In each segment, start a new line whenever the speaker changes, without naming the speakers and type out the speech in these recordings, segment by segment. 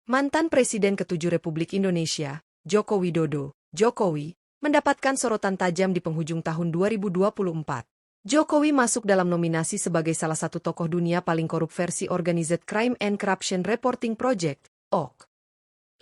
Mantan Presiden ke-7 Republik Indonesia, Joko Widodo, Jokowi, mendapatkan sorotan tajam di penghujung tahun 2024. Jokowi masuk dalam nominasi sebagai salah satu tokoh dunia paling korup versi Organized Crime and Corruption Reporting Project, (OC).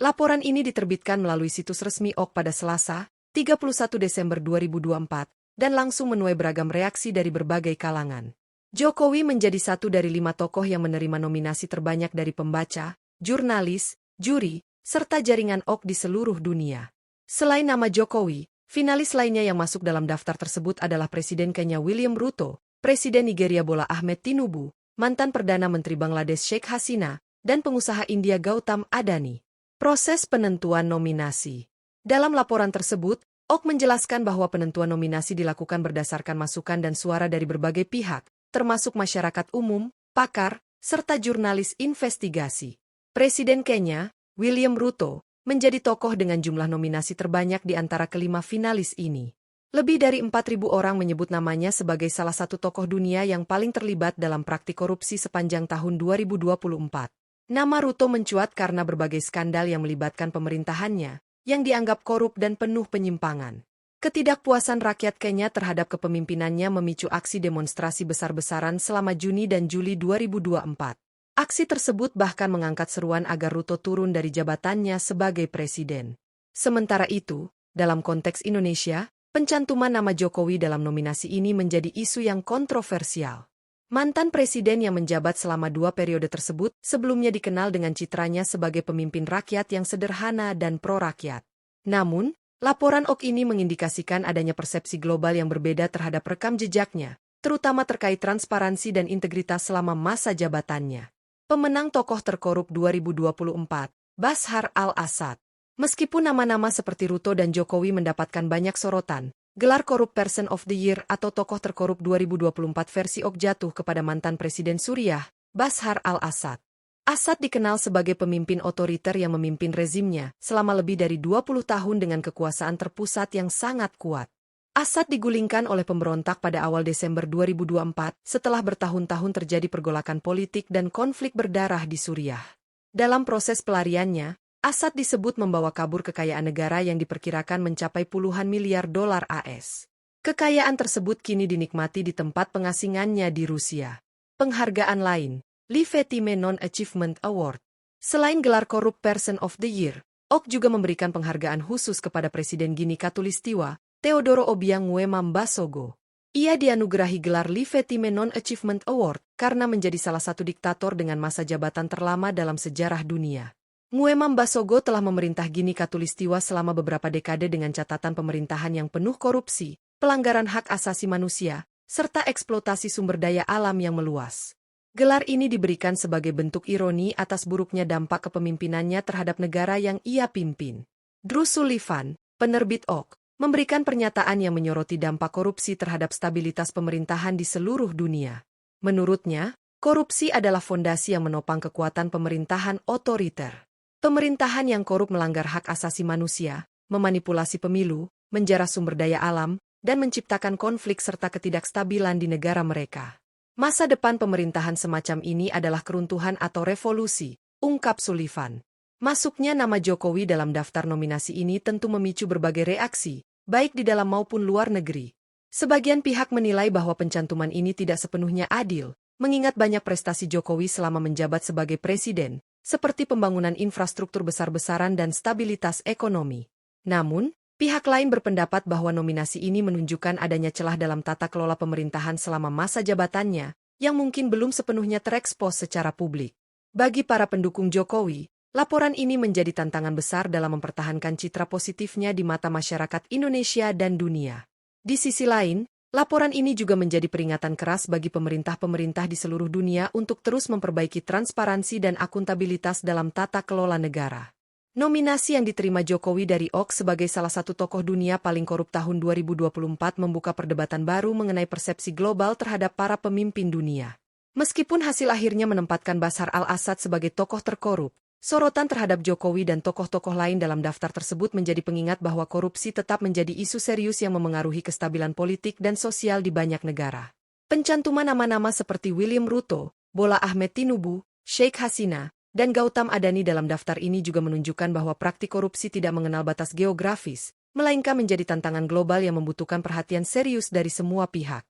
Laporan ini diterbitkan melalui situs resmi OC pada Selasa, 31 Desember 2024, dan langsung menuai beragam reaksi dari berbagai kalangan. Jokowi menjadi satu dari 5 tokoh yang menerima nominasi terbanyak dari pembaca, jurnalis, juri, serta jaringan OC di seluruh dunia. Selain nama Jokowi, finalis lainnya yang masuk dalam daftar tersebut adalah Presiden Kenya William Ruto, Presiden Nigeria Bola Ahmed Tinubu, mantan Perdana Menteri Bangladesh Sheikh Hasina, dan pengusaha India Gautam Adani. Proses penentuan nominasi. Dalam laporan tersebut, OC menjelaskan bahwa penentuan nominasi dilakukan berdasarkan masukan dan suara dari berbagai pihak, termasuk masyarakat umum, pakar, serta jurnalis investigasi. Presiden Kenya, William Ruto, menjadi tokoh dengan jumlah nominasi terbanyak di antara kelima finalis ini. Lebih dari 4.000 orang menyebut namanya sebagai salah satu tokoh dunia yang paling terlibat dalam praktik korupsi sepanjang tahun 2024. Nama Ruto mencuat karena berbagai skandal yang melibatkan pemerintahannya, yang dianggap korup dan penuh penyimpangan. Ketidakpuasan rakyat Kenya terhadap kepemimpinannya memicu aksi demonstrasi besar-besaran selama Juni dan Juli 2024. Aksi tersebut bahkan mengangkat seruan agar Ruto turun dari jabatannya sebagai presiden. Sementara itu, dalam konteks Indonesia, pencantuman nama Jokowi dalam nominasi ini menjadi isu yang kontroversial. Mantan presiden yang menjabat selama 2 periode tersebut sebelumnya dikenal dengan citranya sebagai pemimpin rakyat yang sederhana dan pro-rakyat. Namun, laporan OC ini mengindikasikan adanya persepsi global yang berbeda terhadap rekam jejaknya, terutama terkait transparansi dan integritas selama masa jabatannya. Pemenang tokoh terkorup 2024, Bashar al-Assad. Meskipun nama-nama seperti Ruto dan Jokowi mendapatkan banyak sorotan, gelar Corrupt Person of the Year atau tokoh terkorup 2024 versi OC jatuh kepada mantan Presiden Suriah, Bashar al-Assad. Assad dikenal sebagai pemimpin otoriter yang memimpin rezimnya selama lebih dari 20 tahun dengan kekuasaan terpusat yang sangat kuat. Assad digulingkan oleh pemberontak pada awal Desember 2024 setelah bertahun-tahun terjadi pergolakan politik dan konflik berdarah di Suriah. Dalam proses pelariannya, Assad disebut membawa kabur kekayaan negara yang diperkirakan mencapai puluhan miliar dolar AS. Kekayaan tersebut kini dinikmati di tempat pengasingannya di Rusia. Penghargaan lain, Legitimate Non-Achievement Award. Selain gelar Corrupt Person of the Year, OC juga memberikan penghargaan khusus kepada Presiden Gini Katulistiwa, Teodoro Obiang Nguema Mbasogo. Ia dianugerahi gelar Legitimate Non-Achievement Award karena menjadi salah satu diktator dengan masa jabatan terlama dalam sejarah dunia. Nguema Mbasogo telah memerintah Gini Katulistiwa selama beberapa dekade dengan catatan pemerintahan yang penuh korupsi, pelanggaran hak asasi manusia, serta eksploitasi sumber daya alam yang meluas. Gelar ini diberikan sebagai bentuk ironi atas buruknya dampak kepemimpinannya terhadap negara yang ia pimpin. Drew Sullivan, penerbit OC, memberikan pernyataan yang menyoroti dampak korupsi terhadap stabilitas pemerintahan di seluruh dunia. Menurutnya, korupsi adalah fondasi yang menopang kekuatan pemerintahan otoriter. Pemerintahan yang korup melanggar hak asasi manusia, memanipulasi pemilu, menjarah sumber daya alam, dan menciptakan konflik serta ketidakstabilan di negara mereka. Masa depan pemerintahan semacam ini adalah keruntuhan atau revolusi, ungkap Sullivan. Masuknya nama Jokowi dalam daftar nominasi ini tentu memicu berbagai reaksi, baik di dalam maupun luar negeri. Sebagian pihak menilai bahwa pencantuman ini tidak sepenuhnya adil, mengingat banyak prestasi Jokowi selama menjabat sebagai presiden, seperti pembangunan infrastruktur besar-besaran dan stabilitas ekonomi. Namun, pihak lain berpendapat bahwa nominasi ini menunjukkan adanya celah dalam tata kelola pemerintahan selama masa jabatannya, yang mungkin belum sepenuhnya terekspos secara publik. Bagi para pendukung Jokowi, laporan ini menjadi tantangan besar dalam mempertahankan citra positifnya di mata masyarakat Indonesia dan dunia. Di sisi lain, laporan ini juga menjadi peringatan keras bagi pemerintah-pemerintah di seluruh dunia untuk terus memperbaiki transparansi dan akuntabilitas dalam tata kelola negara. Nominasi yang diterima Jokowi dari OC sebagai salah satu tokoh dunia paling korup tahun 2024 membuka perdebatan baru mengenai persepsi global terhadap para pemimpin dunia. Meskipun hasil akhirnya menempatkan Bashar al-Assad sebagai tokoh terkorup, sorotan terhadap Jokowi dan tokoh-tokoh lain dalam daftar tersebut menjadi pengingat bahwa korupsi tetap menjadi isu serius yang memengaruhi kestabilan politik dan sosial di banyak negara. Pencantuman nama-nama seperti William Ruto, Bola Ahmed Tinubu, Sheikh Hasina, Dan Gautam Adani dalam daftar ini juga menunjukkan bahwa praktik korupsi tidak mengenal batas geografis, melainkan menjadi tantangan global yang membutuhkan perhatian serius dari semua pihak.